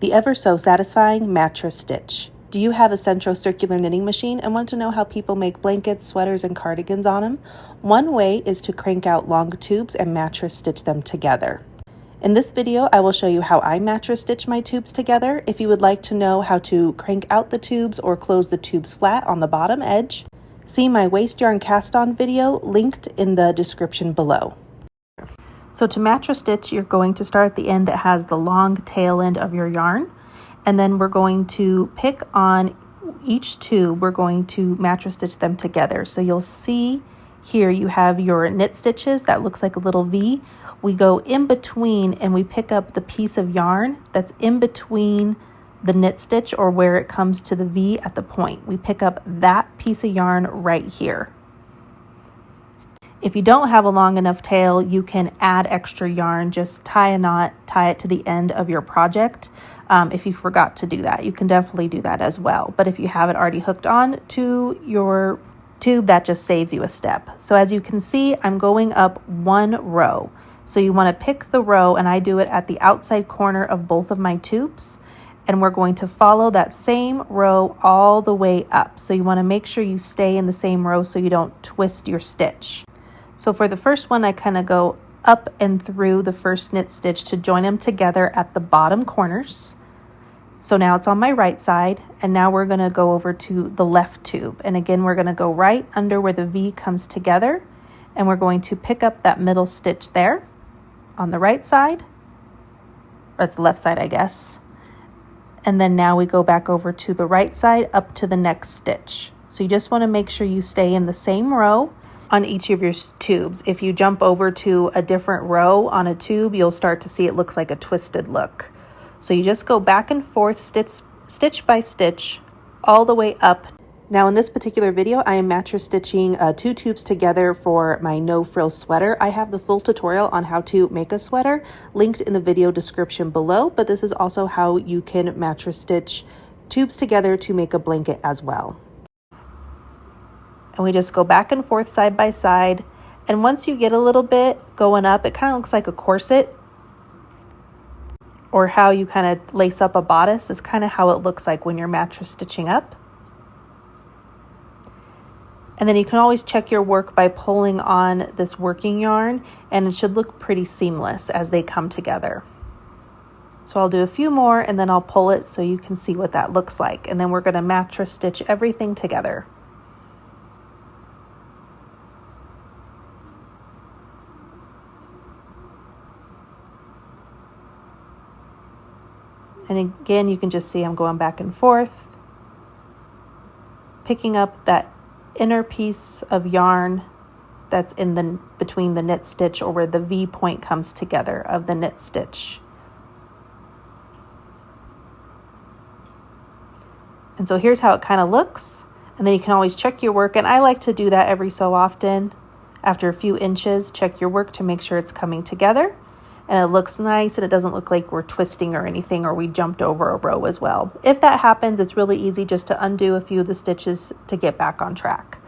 The ever so satisfying mattress stitch. Do you have a Sentro circular knitting machine and want to know how people make blankets, sweaters, and cardigans on them? One way is to crank out long tubes and mattress stitch them together. In this video, I will show you how I mattress stitch my tubes together. If you would like to know how to crank out the tubes or close the tubes flat on the bottom edge, see my waste yarn cast on video linked in the description below. So to mattress stitch, you're going to start at the end that has the long tail end of your yarn. And then we're going to pick on each tube. We're going to mattress stitch them together. So you'll see here you have your knit stitches that looks like a little V. We go in between and we pick up the piece of yarn that's in between the knit stitch or where it comes to the V at the point. We pick up that piece of yarn right here. If you don't have a long enough tail, you can add extra yarn. Just tie a knot, tie it to the end of your project. If you forgot to do that, you can definitely do that as well. But if you have it already hooked on to your tube, that just saves you a step. So as you can see, I'm going up one row. So you want to pick the row, and I do it at the outside corner of both of my tubes. And we're going to follow that same row all the way up. So you want to make sure you stay in the same row so you don't twist your stitch. So for the first one, I kind of go up and through the first knit stitch to join them together at the bottom corners. So now it's on my right side, and now we're going to go over to the left tube. And again, we're going to go right under where the V comes together, and we're going to pick up that middle stitch there on the right side. That's the left side, I guess. And then now we go back over to the right side up to the next stitch. So you just want to make sure you stay in the same row on each of your tubes. If you jump over to a different row on a tube, you'll start to see it looks like a twisted look. So you just go back and forth, stitch by stitch, all the way up. Now in this particular video, I am mattress stitching 2 tubes together for my no frill sweater. I have the full tutorial on how to make a sweater linked in the video description below, but this is also how you can mattress stitch tubes together to make a blanket as well. And we just go back and forth side by side. And once you get a little bit going up, it kind of looks like a corset, or how you kind of lace up a bodice is kind of how it looks like when you're mattress stitching up. And then you can always check your work by pulling on this working yarn, and it should look pretty seamless as they come together. So I'll do a few more and then I'll pull it so you can see what that looks like. And then we're going to mattress stitch everything together. And again, you can just see I'm going back and forth, picking up that inner piece of yarn that's in the between the knit stitch, or where the V point comes together of the knit stitch. And so here's how it kind of looks. And then you can always check your work. And I like to do that every so often. After a few inches, check your work to make sure it's coming together. And it looks nice, and it doesn't look like we're twisting or anything, or we jumped over a row as well. If that happens, it's really easy just to undo a few of the stitches to get back on track.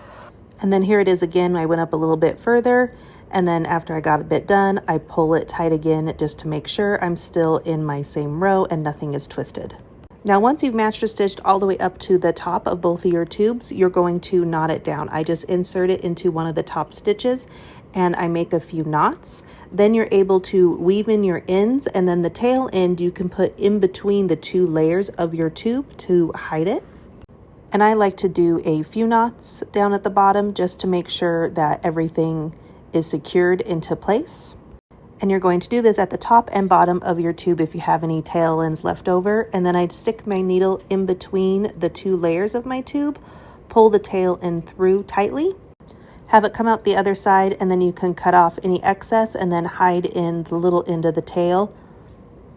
And then here it is again. I went up a little bit further, and then after I got a bit done, I pull it tight again just to make sure I'm still in my same row and nothing is twisted. Now, once you've mattress stitched all the way up to the top of both of your tubes, you're going to knot it down. I just insert it into one of the top stitches and I make a few knots. Then you're able to weave in your ends, and then the tail end you can put in between the 2 layers of your tube to hide it. And I like to do a few knots down at the bottom just to make sure that everything is secured into place. And you're going to do this at the top and bottom of your tube if you have any tail ends left over. And then I'd stick my needle in between the 2 layers of my tube, pull the tail end through tightly, have it come out the other side, and then you can cut off any excess and then hide in the little end of the tail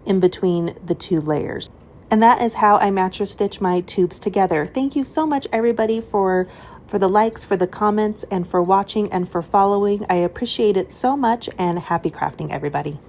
in between the 2 layers. And that is how I mattress stitch my tubes together. Thank you so much, everybody, for the likes, for the comments, and for watching and for following. I appreciate it so much, and happy crafting, everybody.